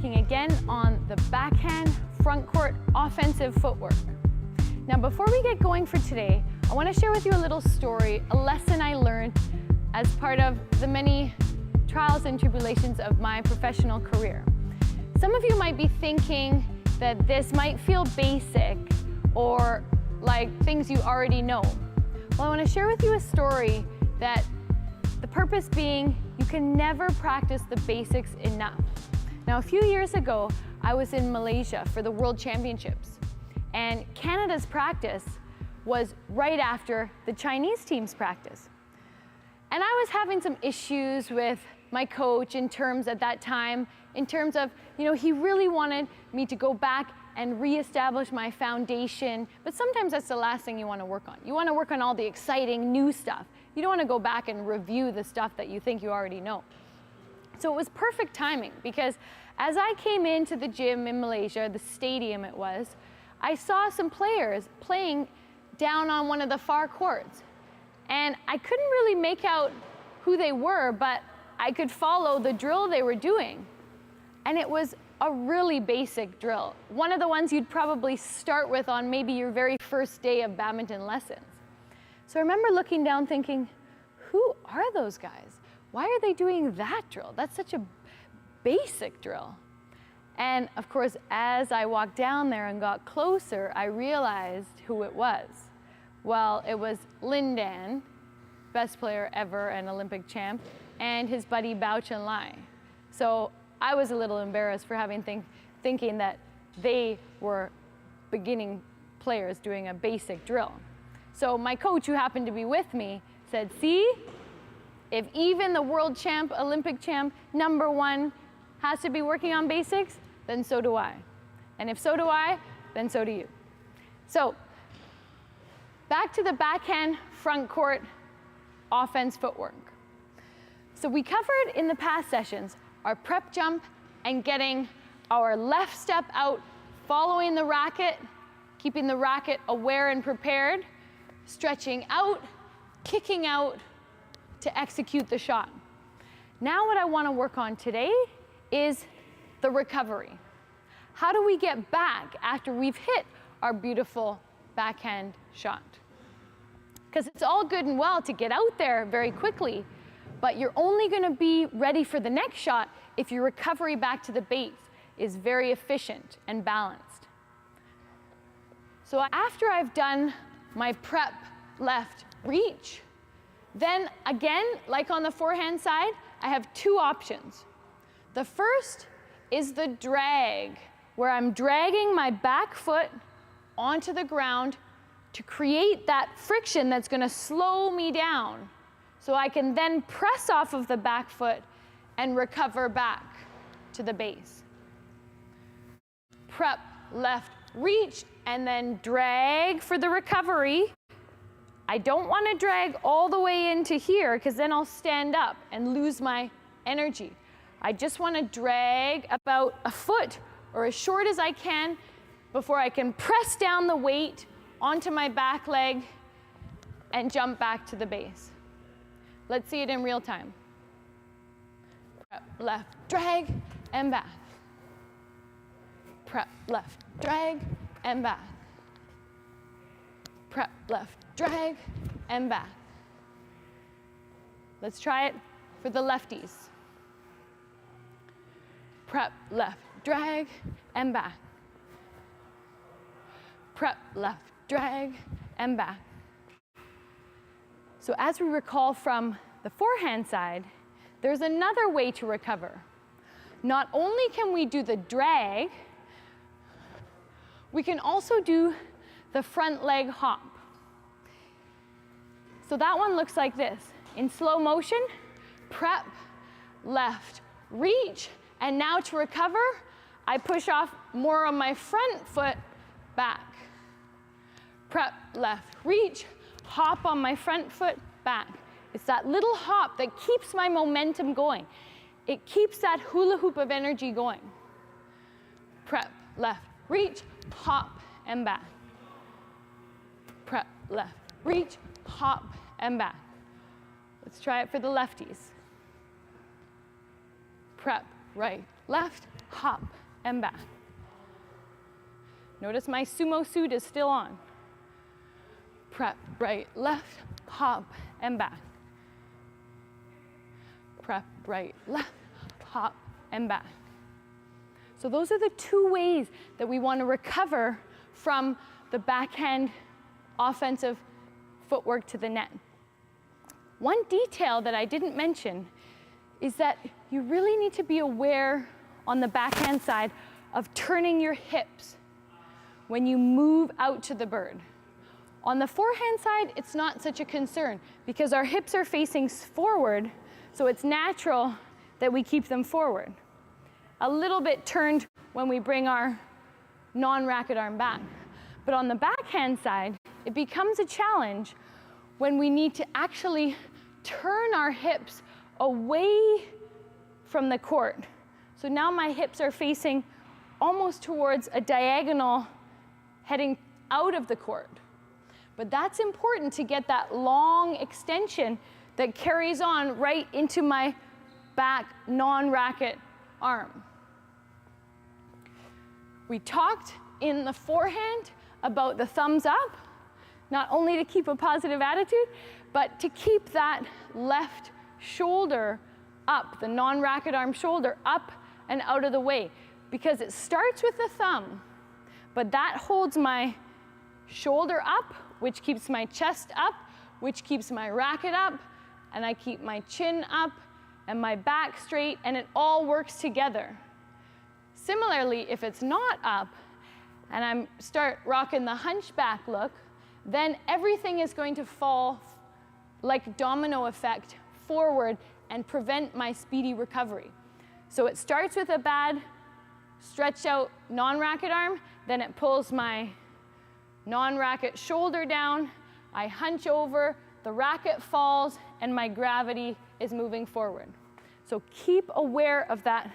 working again on the backhand front court offensive footwork. Now before we get going for today, I want to share with you a little story, a lesson I learned as part of the many trials and tribulations of my professional career. Some of you might be thinking that this might feel basic or like things you already know. Well, I want to share with you a story that the purpose being you can never practice the basics enough. Now, a few years ago, I was in Malaysia for the World Championships, and Canada's practice was right after the Chinese team's practice. And I was having some issues with my coach in terms of, he really wanted me to go back and reestablish my foundation, but sometimes that's the last thing you want to work on. You want to work on all the exciting new stuff. You don't want to go back and review the stuff that you think you already know. So it was perfect timing because as I came into the gym in Malaysia, the stadium it was, I saw some players playing down on one of the far courts. And I couldn't really make out who they were, but I could follow the drill they were doing. And it was a really basic drill. One of the ones you'd probably start with on maybe your very first day of badminton lessons. So I remember looking down thinking, who are those guys? Why are they doing that drill? That's such a basic drill. And of course, as I walked down there and got closer, I realized who it was. Well, it was Lin Dan, best player ever and Olympic champ, and his buddy chunLai. So I was a little embarrassed for thinking that they were beginning players doing a basic drill. So my coach, who happened to be with me, said, see, if even the world champ, Olympic champ, #1 has to be working on basics, then so do I. And if so do I, then so do you. So back to the backhand front court offense footwork. So we covered in the past sessions our prep jump and getting our left step out, following the racket, keeping the racket aware and prepared, stretching out, kicking out to execute the shot. Now what I want to work on today is the recovery. How do we get back after we've hit our beautiful backhand shot? Because it's all good and well to get out there very quickly, but you're only going to be ready for the next shot if your recovery back to the base is very efficient and balanced. So after I've done my prep left reach, then again, like on the forehand side, I have two options. The first is the drag, where I'm dragging my back foot onto the ground to create that friction that's going to slow me down, so I can then press off of the back foot and recover back to the base. Prep left reach and then drag for the recovery. I don't want to drag all the way into here because then I'll stand up and lose my energy. I just want to drag about a foot or as short as I can before I can press down the weight onto my back leg and jump back to the base. Let's see it in real time. Prep left, drag, and back. Prep left, drag, and back. Prep left, drag, and back. Let's try it for the lefties. Prep left, drag, and back. Prep left, drag, and back. So as we recall from the forehand side, there's another way to recover. Not only can we do the drag, we can also do the front leg hop. So that one looks like this. In slow motion, prep, left, reach, and now to recover, I push off more on my front foot back. Prep, left, reach, hop on my front foot back. It's that little hop that keeps my momentum going. It keeps that hula hoop of energy going. Prep, left, reach, hop, and back. Prep, left, reach, hop, and back. Let's try it for the lefties. Prep, right, left, hop, and back. Notice my sumo suit is still on. Prep, right, left, hop, and back. Prep, right, left, hop, and back. So those are the two ways that we want to recover from the backhand offensive footwork to the net. One detail that I didn't mention is that you really need to be aware on the backhand side of turning your hips when you move out to the bird. On the forehand side, it's not such a concern because our hips are facing forward, so it's natural that we keep them forward. A little bit turned when we bring our non-racket arm back. But on the backhand side, it becomes a challenge when we need to actually turn our hips away from the court. So now my hips are facing almost towards a diagonal heading out of the court. But that's important to get that long extension that carries on right into my back non-racket arm. We talked in the forehand about the thumbs up, not only to keep a positive attitude, but to keep that left shoulder up, the non-racket arm shoulder up and out of the way, because it starts with the thumb, but that holds my shoulder up, which keeps my chest up, which keeps my racket up, and I keep my chin up and my back straight, and it all works together. Similarly, if it's not up, and I start rocking the hunchback look, then everything is going to fall like domino effect forward and prevent my speedy recovery. So it starts with a bad stretched out non-racket arm, then it pulls my non-racket shoulder down, I hunch over, the racket falls, and my gravity is moving forward. So keep aware of that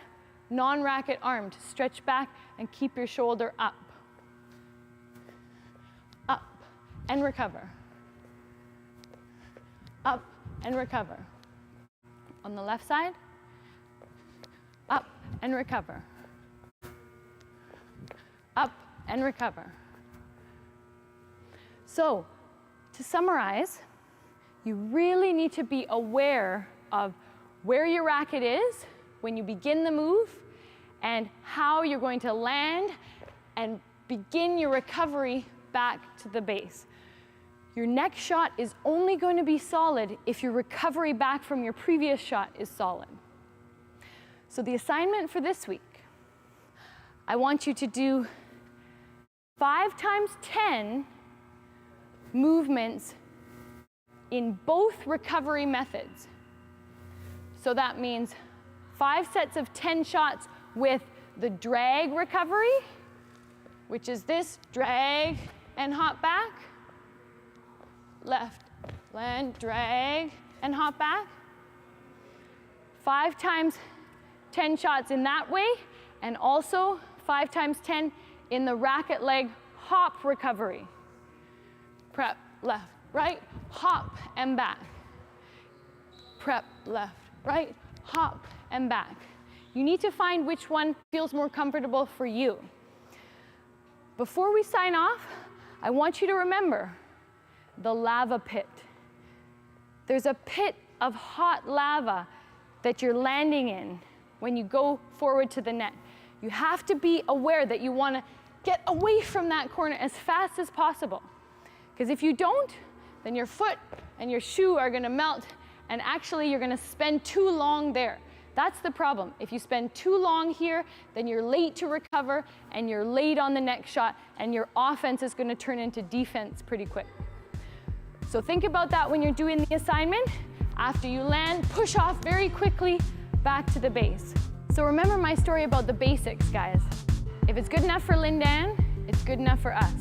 non-racket arm to stretch back and keep your shoulder up. Up and recover. Up and recover. On the left side, up and recover. Up and recover. So, to summarize, you really need to be aware of where your racket is when you begin the move and how you're going to land and begin your recovery back to the base. Your next shot is only going to be solid if your recovery back from your previous shot is solid. So the assignment for this week, I want you to do 5 times 10 movements in both recovery methods. So that means 5 sets of 10 shots with the drag recovery, which is this, drag and hop back, left, land, drag and hop back. 5 times 10 shots in that way, and also 5 times 10 in the racket leg hop recovery. Prep, left, right, hop and back. Prep, left, right, hop and back. You need to find which one feels more comfortable for you. Before we sign off, I want you to remember the lava pit. There's a pit of hot lava that you're landing in when you go forward to the net. You have to be aware that you want to get away from that corner as fast as possible. Because if you don't, then your foot and your shoe are going to melt, and actually you're going to spend too long there. That's the problem. If you spend too long here, then you're late to recover, and you're late on the next shot, and your offense is going to turn into defense pretty quick. So think about that when you're doing the assignment. After you land, push off very quickly back to the base. So remember my story about the basics, guys. If it's good enough for Lin Dan, it's good enough for us.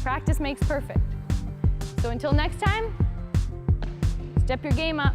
Practice makes perfect. So until next time, step your game up.